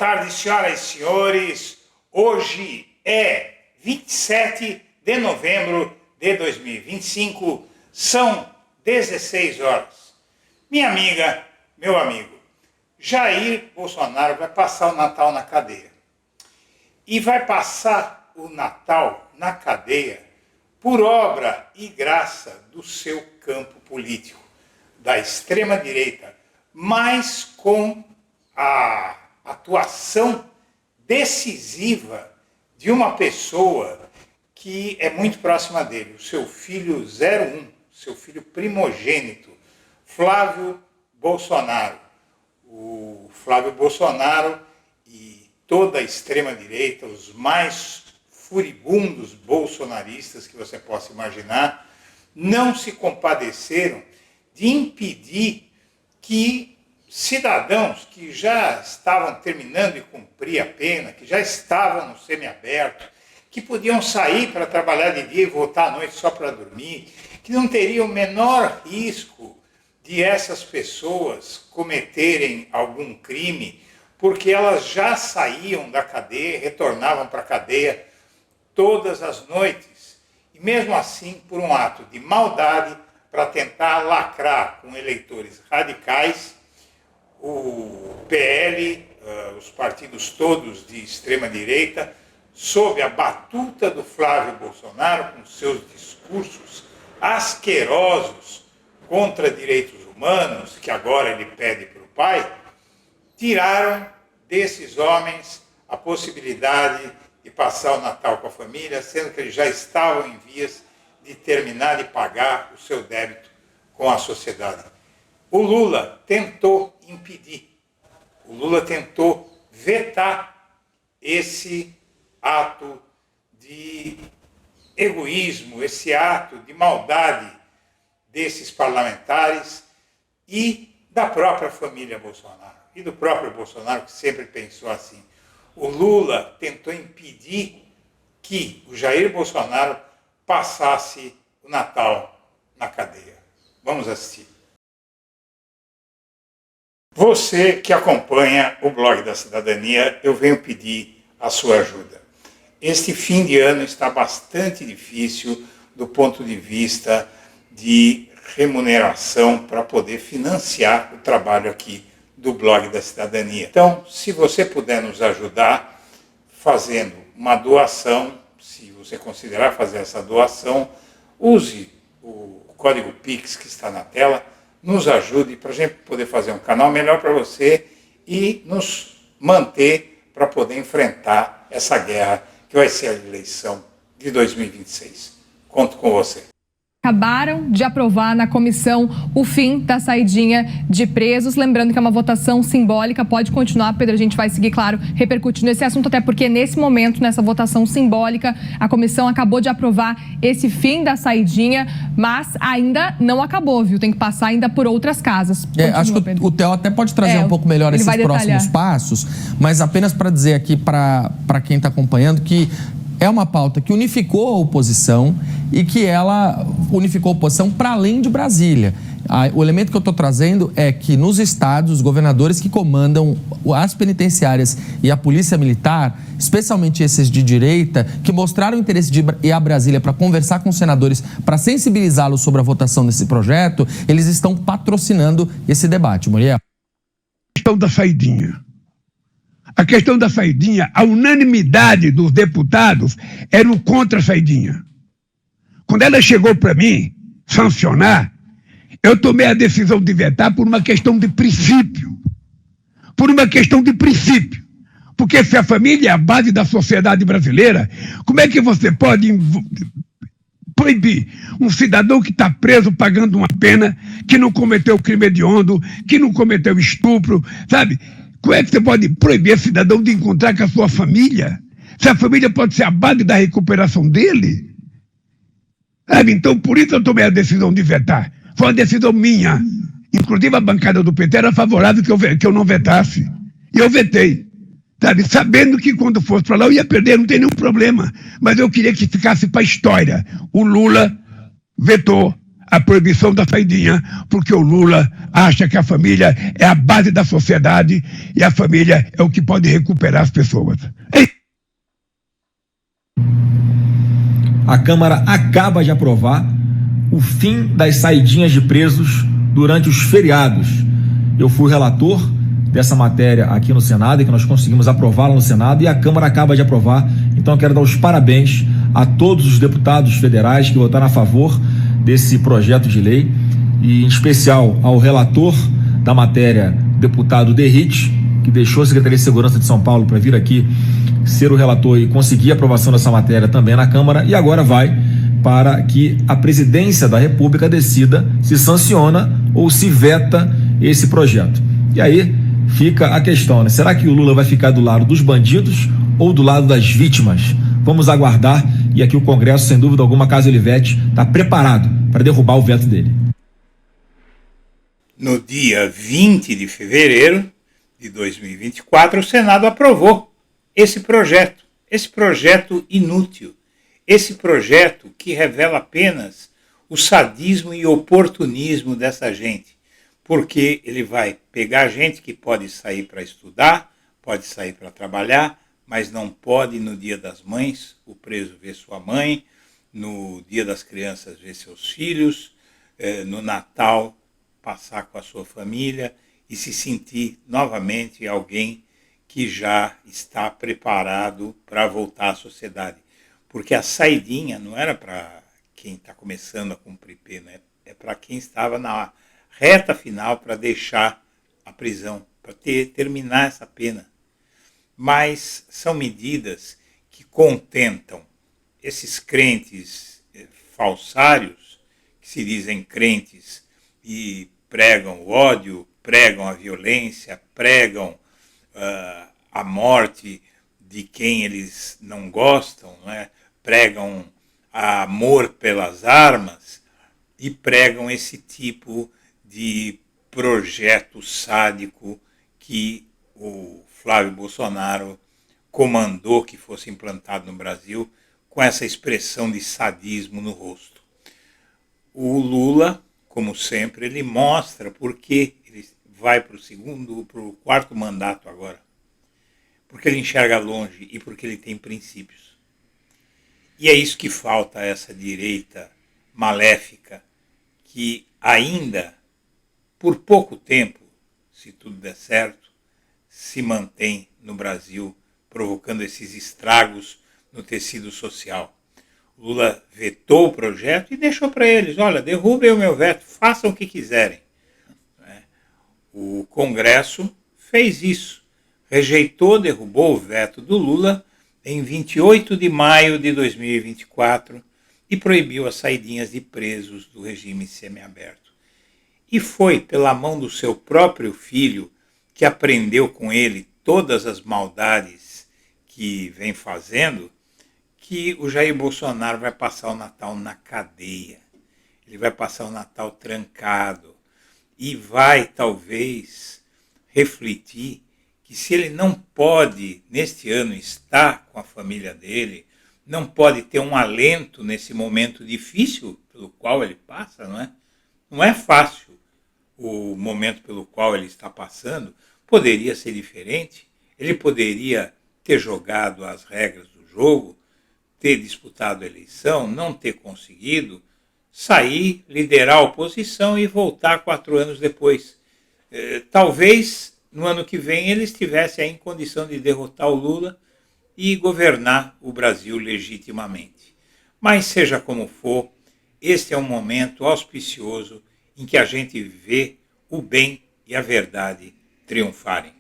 tarde, senhoras e senhores. Hoje é 27 de novembro de 2025, são 16 horas. Minha amiga, meu amigo, Jair Bolsonaro vai passar o Natal na cadeia. E vai passar o Natal na cadeia por obra e graça do seu campo político, da extrema-direita, mas com a atuação decisiva de uma pessoa que é muito próxima dele, o seu filho 01, seu filho primogênito, Flávio Bolsonaro. O Flávio Bolsonaro e toda a extrema-direita, os mais furibundos bolsonaristas que você possa imaginar, não se compadeceram de impedir que cidadãos que já estavam terminando de cumprir a pena, que já estavam no semiaberto, que podiam sair para trabalhar de dia e voltar à noite só para dormir, que não teriam o menor risco de essas pessoas cometerem algum crime, porque elas já saíam da cadeia, retornavam para a cadeia todas as noites, e mesmo assim, por um ato de maldade, para tentar lacrar com eleitores radicais, o PL, os partidos todos de extrema-direita, sob a batuta do Flávio Bolsonaro, com seus discursos asquerosos contra direitos humanos, que agora ele pede para o pai, tiraram desses homens a possibilidade de passar o Natal com a família, sendo que eles já estavam em vias de terminar de pagar o seu débito com a sociedade. O Lula tentou impedir, o Lula tentou vetar esse ato de egoísmo, esse ato de maldade desses parlamentares e da própria família Bolsonaro, e do próprio Bolsonaro, que sempre pensou assim. O Lula tentou impedir que o Jair Bolsonaro passasse o Natal na cadeia. Vamos assistir. Você que acompanha o blog da Cidadania, eu venho pedir a sua ajuda. Este fim de ano está bastante difícil do ponto de vista de remuneração para poder financiar o trabalho aqui do blog da Cidadania. Então, se você puder nos ajudar fazendo uma doação, se você considerar fazer essa doação, use o código Pix que está na tela, nos ajude para a gente poder fazer um canal melhor para você e nos manter para poder enfrentar essa guerra que vai ser a eleição de 2026. Conto com você. Acabaram de aprovar na comissão o fim da saidinha de presos. Lembrando que é uma votação simbólica, pode continuar, Pedro, a gente vai seguir, claro, repercutindo esse assunto, até porque nesse momento, nessa votação simbólica, a comissão acabou de aprovar esse fim da saidinha, mas ainda não acabou, viu? Tem que passar ainda por outras casas. Continua, acho que Pedro. o Theo até pode trazer um pouco melhor esses próximos passos, mas apenas para dizer aqui para quem está acompanhando que é uma pauta que unificou a oposição e que ela unificou a oposição para além de Brasília. O elemento que eu estou trazendo é que nos estados, os governadores que comandam as penitenciárias e a polícia militar, especialmente esses de direita, que mostraram interesse de ir a Brasília para conversar com os senadores, para sensibilizá-los sobre a votação desse projeto, eles estão patrocinando esse debate. Muriel? A questão da saidinha. A questão da saidinha, a unanimidade dos deputados era o contra a saidinha. Quando ela chegou para mim sancionar, eu tomei a decisão de vetar por uma questão de princípio. Por uma questão de princípio. Porque se a família é a base da sociedade brasileira, como é que você pode proibir um cidadão que está preso pagando uma pena, que não cometeu crime hediondo, que não cometeu estupro, sabe? Como é que você pode proibir esse cidadão de encontrar com a sua família? Se a família pode ser a base da recuperação dele? Sabe? Então, por isso eu tomei a decisão de vetar. Foi uma decisão minha. Inclusive, a bancada do PT era favorável que eu não vetasse. E eu vetei. Sabe? Sabendo que quando fosse para lá eu ia perder, não tem nenhum problema. Mas eu queria que ficasse para a história. O Lula vetou a proibição da saidinha, porque o Lula acha que a família é a base da sociedade e a família é o que pode recuperar as pessoas. A Câmara acaba de aprovar o fim das saidinhas de presos durante os feriados. Eu fui relator dessa matéria aqui no Senado, e que nós conseguimos aprová-la no Senado, e a Câmara acaba de aprovar. Então eu quero dar os parabéns a todos os deputados federais que votaram a favor desse projeto de lei, e em especial ao relator da matéria, deputado Derrite, que deixou a Secretaria de Segurança de São Paulo para vir aqui ser o relator e conseguir a aprovação dessa matéria também na Câmara, e agora vai para que a Presidência da República decida se sanciona ou se veta esse projeto. E aí fica a questão, né? Será que o Lula vai ficar do lado dos bandidos ou do lado das vítimas? Vamos aguardar, e aqui o Congresso, sem dúvida alguma, Caso Olivetti, está preparado para derrubar o veto dele. No dia 20 de fevereiro de 2024, o Senado aprovou esse projeto inútil, esse projeto que revela apenas o sadismo e oportunismo dessa gente, porque ele vai pegar gente que pode sair para estudar, pode sair para trabalhar, mas não pode no Dia das Mães o preso ver sua mãe, no Dia das Crianças ver seus filhos, no Natal passar com a sua família e se sentir novamente alguém que já está preparado para voltar à sociedade. Porque a saidinha não era para quem está começando a cumprir pena, é para quem estava na reta final para deixar a prisão, para terminar essa pena. Mas são medidas que contentam esses crentes falsários, que se dizem crentes e pregam o ódio, pregam a violência, pregam a morte de quem eles não gostam, não é? Pregam amor pelas armas e pregam esse tipo de projeto sádico que o Flávio Bolsonaro comandou que fosse implantado no Brasil, com essa expressão de sadismo no rosto. O Lula, como sempre, ele mostra porque ele vai para o quarto mandato agora. Porque ele enxerga longe e porque ele tem princípios. E é isso que falta a essa direita maléfica que ainda, por pouco tempo, se tudo der certo, se mantém no Brasil, provocando esses estragos no tecido social. O Lula vetou o projeto e deixou para eles, olha, derrubem o meu veto, façam o que quiserem. O Congresso fez isso, rejeitou, derrubou o veto do Lula em 28 de maio de 2024 e proibiu as saidinhas de presos do regime semiaberto. E foi pela mão do seu próprio filho, que aprendeu com ele todas as maldades que vem fazendo, que o Jair Bolsonaro vai passar o Natal na cadeia. Ele vai passar o Natal trancado e vai, talvez, refletir que se ele não pode, neste ano, estar com a família dele, não pode ter um alento nesse momento difícil pelo qual ele passa, não é? Não é fácil o momento pelo qual ele está passando, poderia ser diferente, ele poderia ter jogado as regras do jogo, ter disputado a eleição, não ter conseguido, sair, liderar a oposição e voltar 4 anos depois. Talvez no ano que vem ele estivesse aí em condição de derrotar o Lula e governar o Brasil legitimamente. Mas seja como for, este é um momento auspicioso em que a gente vê o bem e a verdade triunfarem.